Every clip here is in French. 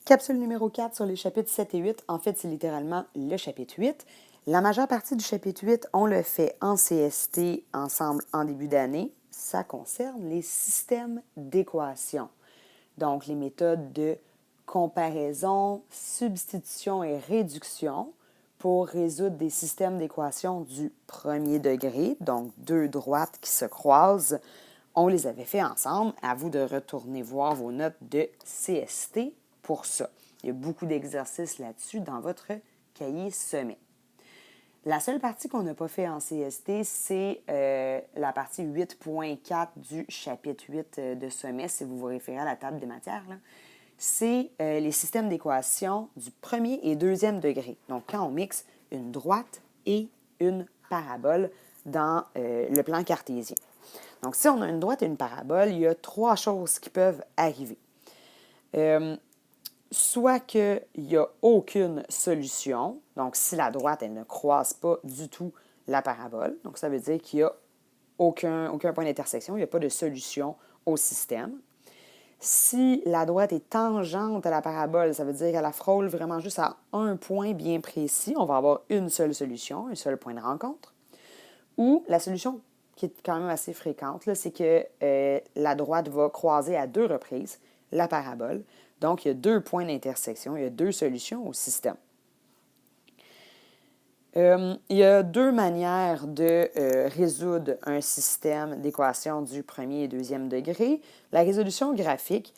Capsule numéro 4 sur les chapitres 7 et 8. En fait, c'est littéralement le chapitre 8. La majeure partie du chapitre 8, on le fait en CST ensemble en début d'année. Ça concerne les systèmes d'équations. Donc, les méthodes de comparaison, substitution et réduction pour résoudre des systèmes d'équations du premier degré, donc deux droites qui se croisent. On les avait fait ensemble. À vous de retourner voir vos notes de CST pour ça. Il y a beaucoup d'exercices là-dessus dans votre cahier sommet. La seule partie qu'on n'a pas fait en CST, c'est la partie 8.4 du chapitre 8 de sommet, si vous vous référez à la table des matières. C'est les systèmes d'équations du premier et deuxième degré. Donc, quand on mixe une droite et une parabole dans le plan cartésien. Donc, si on a une droite et une parabole, il y a trois choses qui peuvent arriver. Soit qu'il n'y a aucune solution, donc si la droite, elle ne croise pas du tout la parabole, donc ça veut dire qu'il n'y a aucun point d'intersection, il n'y a pas de solution au système. Si la droite est tangente à la parabole, ça veut dire qu'elle la frôle vraiment juste à un point bien précis, on va avoir une seule solution, un seul point de rencontre. Ou la solution qui est quand même assez fréquente, c'est que la droite va croiser à deux reprises la parabole. Donc, il y a deux points d'intersection, il y a deux solutions au système. Il y a deux manières de résoudre un système d'équations du premier et deuxième degré. La résolution graphique,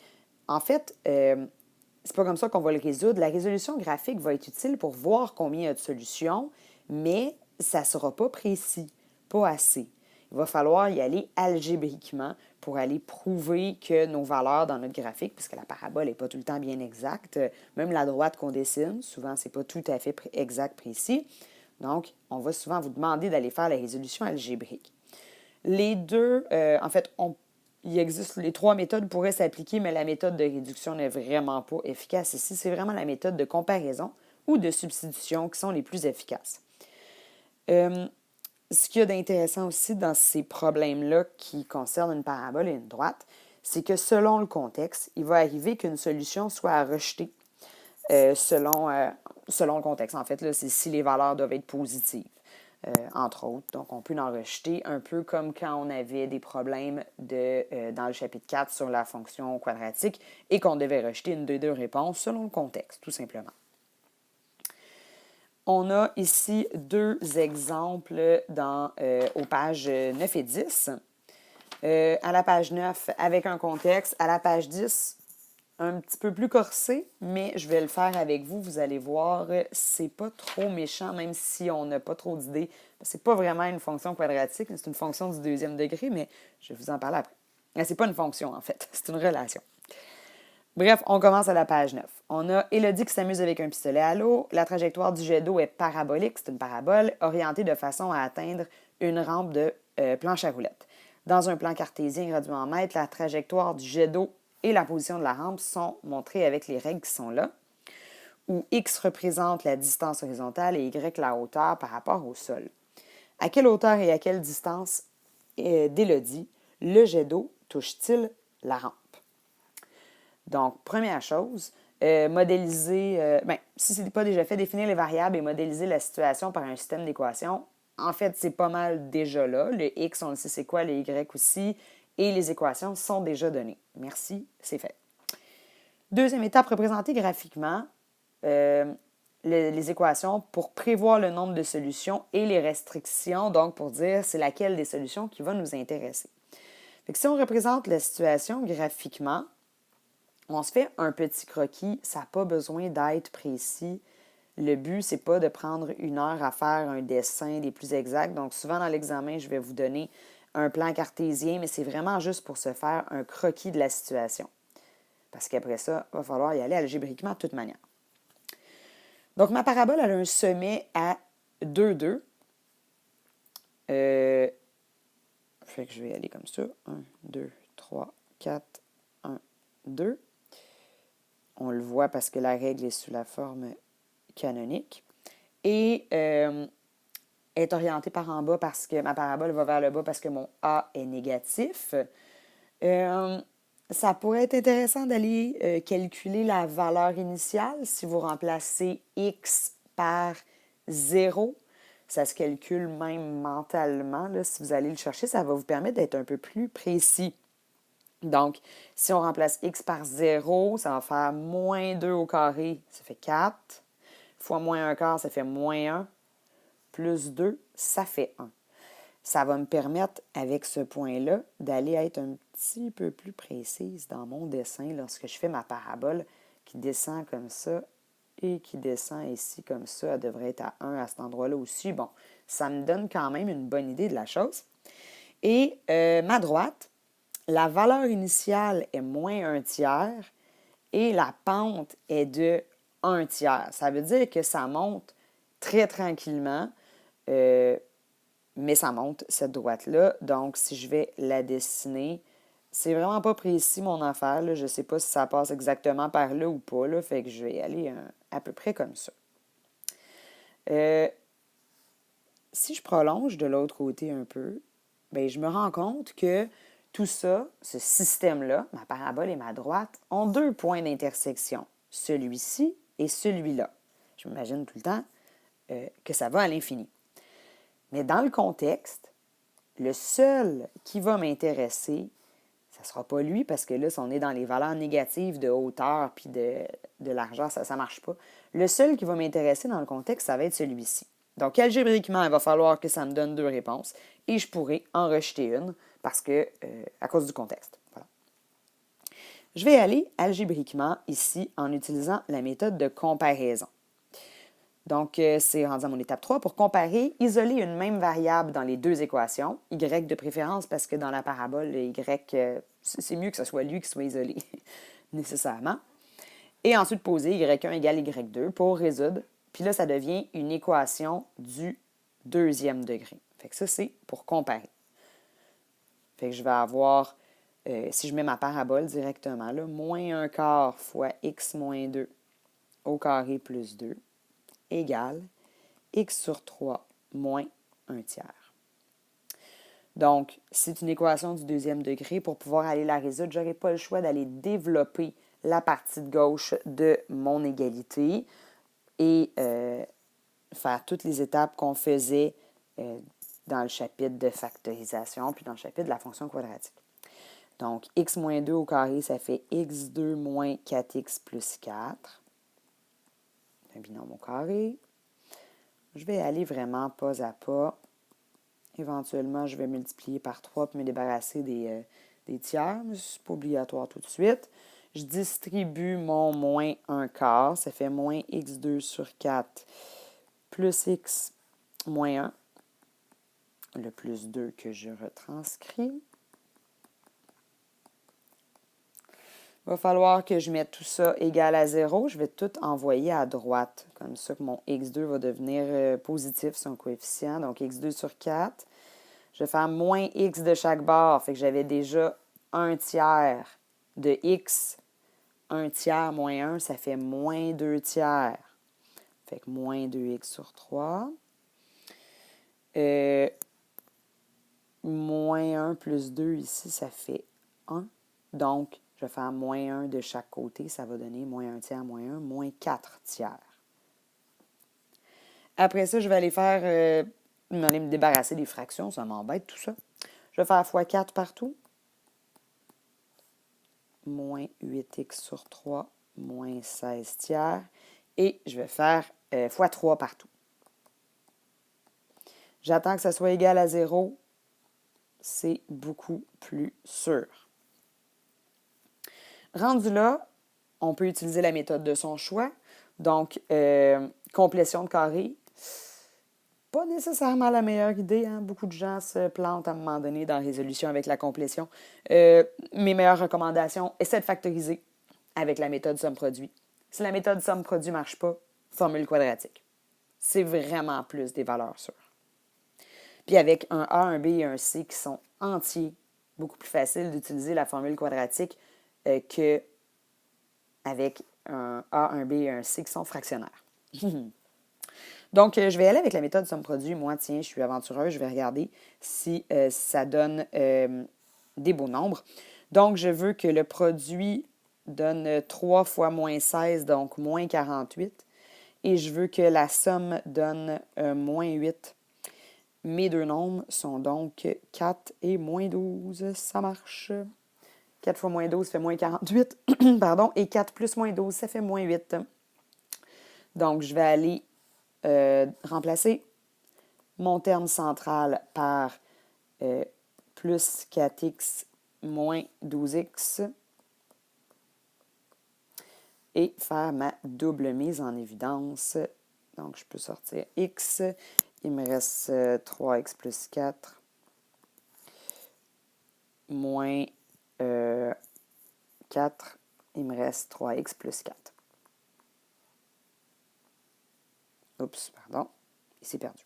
en fait, c'est pas comme ça qu'on va le résoudre. La résolution graphique va être utile pour voir combien il y a de solutions, mais ça ne sera pas précis, pas assez. Il va falloir y aller algébriquement pour aller prouver que nos valeurs dans notre graphique, puisque la parabole n'est pas tout le temps bien exacte, même la droite qu'on dessine, souvent, ce n'est pas tout à fait exact, précis. Donc, on va souvent vous demander d'aller faire la résolution algébrique. Les deux, en fait, il existe les trois méthodes pourraient s'appliquer, mais la méthode de réduction n'est vraiment pas efficace ici. C'est vraiment la méthode de comparaison ou de substitution qui sont les plus efficaces. Ce qu'il y a d'intéressant aussi dans ces problèmes-là qui concernent une parabole et une droite, c'est que selon le contexte, il va arriver qu'une solution soit à rejeter selon le contexte. En fait, là, c'est si les valeurs doivent être positives, entre autres. Donc, on peut en rejeter un peu comme quand on avait des problèmes dans le chapitre 4 sur la fonction quadratique et qu'on devait rejeter une des deux réponses selon le contexte, tout simplement. On a ici deux exemples aux pages 9 et 10. À la page 9, avec un contexte. À la page 10, un petit peu plus corsé, mais je vais le faire avec vous. Vous allez voir, c'est pas trop méchant, même si on n'a pas trop d'idées. C'est pas vraiment une fonction quadratique, c'est une fonction du deuxième degré, mais je vais vous en parler après. C'est pas une fonction, en fait, c'est une relation. Bref, on commence à la page 9. On a Élodie qui s'amuse avec un pistolet à l'eau. La trajectoire du jet d'eau est parabolique, c'est une parabole, orientée de façon à atteindre une rampe de planche à roulettes. Dans un plan cartésien gradué en mètres, la trajectoire du jet d'eau et la position de la rampe sont montrées avec les règles qui sont là, où X représente la distance horizontale et Y la hauteur par rapport au sol. À quelle hauteur et à quelle distance d'Élodie le jet d'eau touche-t-il la rampe? Donc, première chose, modéliser, si ce n'est pas déjà fait, définir les variables et modéliser la situation par un système d'équations. En fait, c'est pas mal déjà là. Le X, on le sait c'est quoi, le Y aussi, et les équations sont déjà données. Merci, c'est fait. Deuxième étape, représenter graphiquement les équations pour prévoir le nombre de solutions et les restrictions, donc pour dire c'est laquelle des solutions qui va nous intéresser. Fait que si on représente la situation graphiquement, on se fait un petit croquis, ça n'a pas besoin d'être précis. Le but, c'est pas de prendre une heure à faire un dessin des plus exacts. Donc, souvent dans l'examen, je vais vous donner un plan cartésien, mais c'est vraiment juste pour se faire un croquis de la situation. Parce qu'après ça, il va falloir y aller algébriquement de toute manière. Donc, ma parabole, elle a un sommet à 2, 2. Fait que je vais y aller comme ça. 1, 2, 3, 4, 1, 2. On le voit parce que la règle est sous la forme canonique. Et est orientée par en bas parce que ma parabole va vers le bas parce que mon A est négatif. Ça pourrait être intéressant d'aller calculer la valeur initiale si vous remplacez x par 0. Ça se calcule même mentalement. Là, si vous allez le chercher, ça va vous permettre d'être un peu plus précis. Donc, si on remplace x par 0, ça va faire moins 2 au carré, ça fait 4. Fois moins 1 quart, ça fait moins 1. Plus 2, ça fait 1. Ça va me permettre, avec ce point-là, d'aller être un petit peu plus précise dans mon dessin lorsque je fais ma parabole qui descend comme ça et qui descend ici comme ça. Elle devrait être à 1 à cet endroit-là aussi. Bon, ça me donne quand même une bonne idée de la chose. Et ma droite, la valeur initiale est moins 1 tiers et la pente est de 1 tiers. Ça veut dire que ça monte très tranquillement. Mais ça monte, cette droite-là. Donc, si je vais la dessiner, c'est vraiment pas précis, mon affaire. Là. Je ne sais pas si ça passe exactement par là ou pas. Là, fait que je vais y aller à peu près comme ça. Si je prolonge de l'autre côté un peu, bien, je me rends compte que tout ça, ce système-là, ma parabole et ma droite, ont 2 points d'intersection. Celui-ci et celui-là. Je m'imagine tout le temps que ça va à l'infini. Mais dans le contexte, le seul qui va m'intéresser, ça ne sera pas lui parce que là, si on est dans les valeurs négatives de hauteur puis de largeur, ça ne marche pas. Le seul qui va m'intéresser dans le contexte, ça va être celui-ci. Donc, algébriquement, il va falloir que ça me donne 2 réponses et je pourrais en rejeter une parce que, à cause du contexte. Voilà. Je vais aller algébriquement ici en utilisant la méthode de comparaison. Donc, c'est rendu à mon étape 3. Pour comparer, isoler une même variable dans les deux équations, y de préférence parce que dans la parabole, le y, c'est mieux que ce soit lui qui soit isolé, nécessairement. Et ensuite, poser y1 égale y2 pour résoudre. Puis là, ça devient une équation du deuxième degré. Fait que ça, c'est pour comparer. Fait que je vais avoir, si je mets ma parabole directement, là, moins 1 quart fois x moins 2 au carré plus 2 égale x sur 3 moins 1 tiers. Donc, c'est une équation du deuxième degré. Pour pouvoir aller la résoudre, je n'aurai pas le choix d'aller développer la partie de gauche de mon égalité et faire toutes les étapes qu'on faisait dans le chapitre de factorisation, puis dans le chapitre de la fonction quadratique. Donc, x moins 2 au carré, ça fait x2 moins 4x plus 4. Un binôme au carré. Je vais aller vraiment pas à pas. Éventuellement, je vais multiplier par 3 pour me débarrasser des tiers, mais ce n'est pas obligatoire tout de suite. Je distribue mon moins 1 quart, ça fait moins x2 sur 4 plus x moins 1, le plus 2 que je retranscris. Il va falloir que je mette tout ça égal à 0. Je vais tout envoyer à droite, comme ça que mon x2 va devenir positif, son coefficient. Donc, x2 sur 4. Je vais faire moins x de chaque bord. Fait que j'avais déjà 1 tiers de x. 1 tiers moins 1, ça fait moins 2 tiers. Fait que moins 2x sur 3. Moins 1 plus 2 ici, ça fait 1. Donc, je vais faire moins 1 de chaque côté. Ça va donner moins 1 tiers, moins 1, moins 4 tiers. Après ça, je vais aller faire... aller me débarrasser des fractions. Ça m'embête, tout ça. Je vais faire x4 partout. Moins 8x sur 3, moins 16 tiers. Et je vais faire x3 partout. J'attends que ça soit égal à 0. C'est beaucoup plus sûr. Rendu là, on peut utiliser la méthode de son choix. Donc, complétion de carré, pas nécessairement la meilleure idée. Hein? Beaucoup de gens se plantent à un moment donné dans la résolution avec la complétion. Mes meilleures recommandations, essaie de factoriser avec la méthode somme-produit. Si la méthode somme-produit ne marche pas, formule quadratique. C'est vraiment plus des valeurs sûres. Puis avec un A, un B et un C qui sont entiers, beaucoup plus facile d'utiliser la formule quadratique qu'avec un A, un B et un C qui sont fractionnaires. Donc, je vais aller avec la méthode somme-produit. Moi, tiens, je suis aventureuse, je vais regarder si ça donne des beaux nombres. Donc, je veux que le produit donne 3 fois moins 16, donc moins 48. Et je veux que la somme donne moins 8. Mes deux nombres sont donc 4 et moins 12. Ça marche. 4 fois moins 12 fait moins 48. Pardon. Et 4 plus moins 12, ça fait moins 8. Donc, je vais aller remplacer mon terme central par plus 4x moins 12x et faire ma double mise en évidence. Donc, je peux sortir x. Il me reste 3x plus 4 moins 4. Il me reste 3x plus 4. Oups, pardon. Il s'est perdu.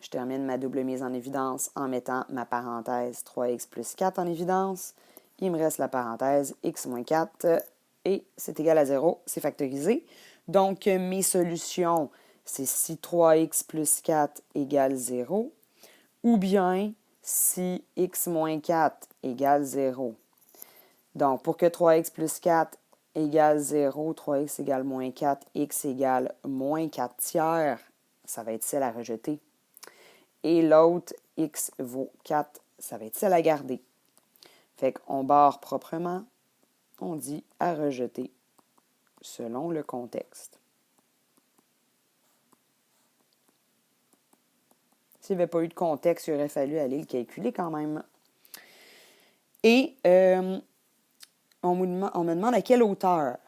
Je termine ma double mise en évidence en mettant ma parenthèse 3x plus 4 en évidence. Il me reste la parenthèse x moins 4 et c'est égal à 0. C'est factorisé. Donc, mes solutions, c'est si 3x plus 4 égale 0 ou bien si x moins 4 égale 0. Donc, pour que 3x plus 4 égale 0, 3x égale moins 4, x égale moins 4 tiers, ça va être celle à rejeter. Et l'autre, x vaut 4, ça va être celle à garder. Fait qu'on barre proprement, on dit à rejeter selon le contexte. S'il n'y avait pas eu de contexte, il aurait fallu aller le calculer quand même. Et on me demande à quelle hauteur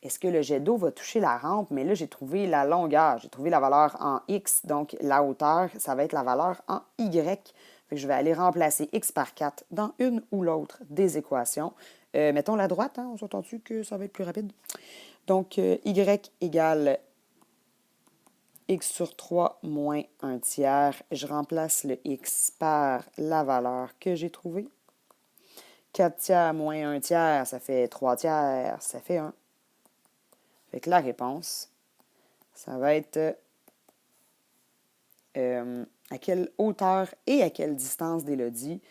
est-ce que le jet d'eau va toucher la rampe, mais là, j'ai trouvé la longueur, j'ai trouvé la valeur en x, donc la hauteur, ça va être la valeur en y. Fait que je vais aller remplacer x par 4 dans une ou l'autre des équations. Mettons la droite, hein, on s'entend-tu que ça va être plus rapide? Donc, y égale x sur 3 moins 1 tiers. Je remplace le x par la valeur que j'ai trouvée. 4 tiers moins 1 tiers, ça fait 3 tiers, ça fait 1. Fait que la réponse, ça va être à quelle hauteur et à quelle distance d'Élodie.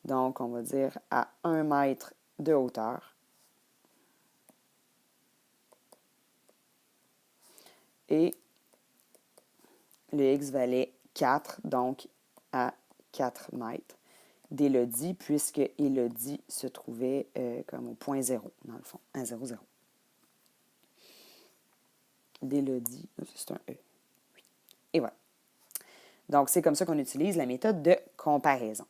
Donc, on va dire à 1 mètre de hauteur. Et le x valait 4, donc à 4 mètres d'Élodie, puisque Élodie se trouvait comme au point 0, dans le fond, à 0, 0. D'Élodie, c'est un E. Oui. Et voilà. Donc, c'est comme ça qu'on utilise la méthode de comparaison.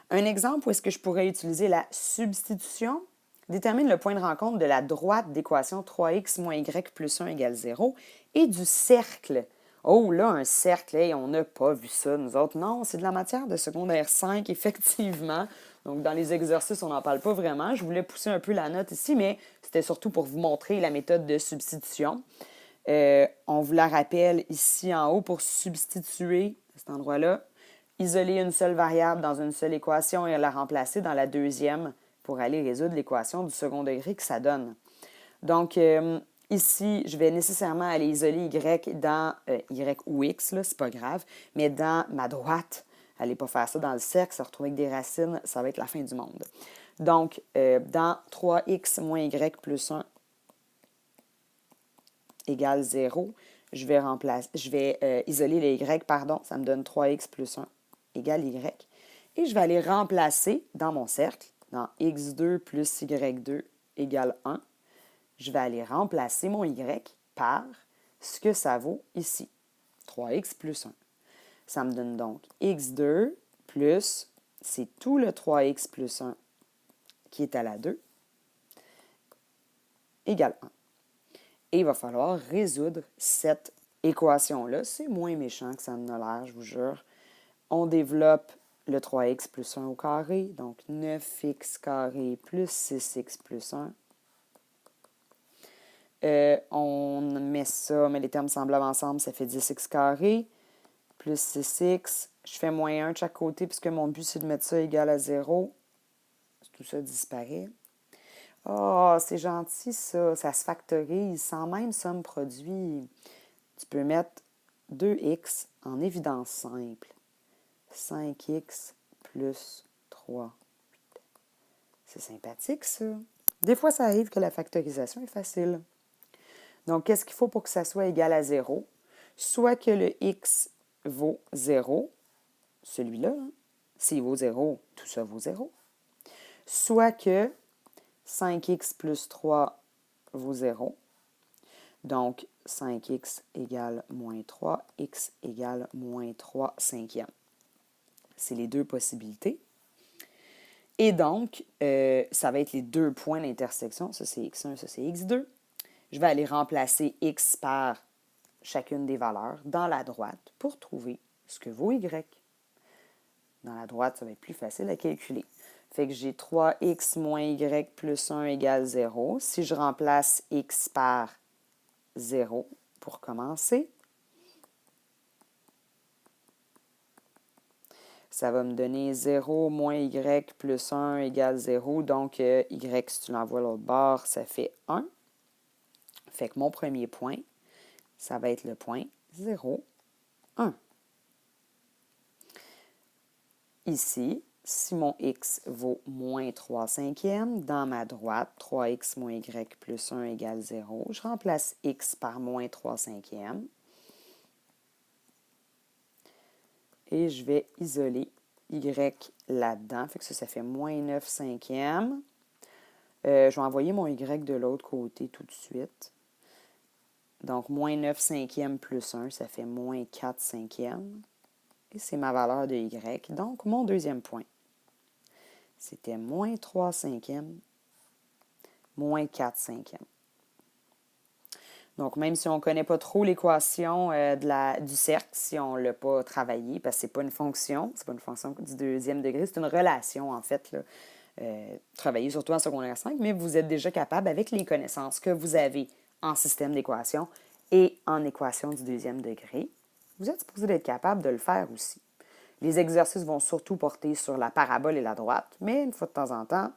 Un exemple où est-ce que je pourrais utiliser la substitution détermine le point de rencontre de la droite d'équation 3x moins y plus 1 égale 0 et du cercle. Oh, là, un cercle, hey, on n'a pas vu ça, nous autres. Non, c'est de la matière de secondaire 5, effectivement. Donc, dans les exercices, on n'en parle pas vraiment. Je voulais pousser un peu la note ici, mais c'était surtout pour vous montrer la méthode de substitution. On vous la rappelle ici en haut pour substituer à cet endroit-là. Isoler une seule variable dans une seule équation et la remplacer dans la deuxième pour aller résoudre l'équation du second degré que ça donne. Donc, ici, je vais nécessairement aller isoler y dans y ou x, là, c'est pas grave, mais dans ma droite. Allez pas faire ça dans le cercle, se retrouver avec des racines, ça va être la fin du monde. Donc, dans 3x moins y plus 1 égale 0, je vais isoler le y, pardon, ça me donne 3x plus 1 égale y. Et je vais aller remplacer dans mon cercle, dans x2 plus y2 égale 1, je vais aller remplacer mon y par ce que ça vaut ici, 3x plus 1. Ça me donne donc x2 plus, c'est tout le 3x plus 1 qui est à la 2, égale 1. Et il va falloir résoudre cette équation-là. C'est moins méchant que ça en a l'air, je vous jure. On développe le 3x plus 1 au carré, donc 9x carré plus 6x plus 1. On met ça, mais les termes semblables ensemble, ça fait 10x carré plus 6x. Je fais moins 1 de chaque côté puisque mon but, c'est de mettre ça égal à 0. Tout ça disparaît. Oh, c'est gentil ça, ça se factorise sans même somme produit. Tu peux mettre 2x en évidence simple. 5x plus 3. C'est sympathique, ça. Des fois, ça arrive que la factorisation est facile. Donc, qu'est-ce qu'il faut pour que ça soit égal à 0? Soit que le x vaut 0, celui-là, hein, s'il vaut 0, tout ça vaut 0. Soit que 5x plus 3 vaut 0. Donc, 5x égale moins 3, x égale moins 3 cinquièmes. C'est les deux possibilités. Et donc, ça va être les deux points d'intersection. Ça, c'est x1, ça, c'est x2. Je vais aller remplacer x par chacune des valeurs dans la droite pour trouver ce que vaut y. Dans la droite, ça va être plus facile à calculer. Fait que j'ai 3x moins y plus 1 égale 0. Si je remplace x par 0 pour commencer, ça va me donner 0 moins y plus 1 égale 0. Donc, y, si tu l'envoies à l'autre bord, ça fait 1. Fait que mon premier point, ça va être le point 0, 1. Ici, si mon x vaut moins 3 cinquièmes, dans ma droite, 3x moins y plus 1 égale 0, je remplace x par moins 3 cinquièmes. Et je vais isoler y là-dedans. Fait que ça fait moins 9 cinquièmes. Je vais envoyer mon y de l'autre côté tout de suite. Donc, moins 9 cinquièmes plus 1, ça fait moins 4 cinquièmes. Et c'est ma valeur de y. Donc, mon deuxième point, c'était moins 3 cinquièmes, moins 4 cinquièmes. Donc, même si on ne connaît pas trop l'équation du cercle, si on ne l'a pas travaillé, parce que ce n'est pas une fonction, c'est pas une fonction du deuxième degré, c'est une relation, en fait, là, travaillée surtout en secondaire 5, mais vous êtes déjà capable, avec les connaissances que vous avez en système d'équation et en équation du deuxième degré, vous êtes supposé d'être capable de le faire aussi. Les exercices vont surtout porter sur la parabole et la droite, mais une fois de temps en temps,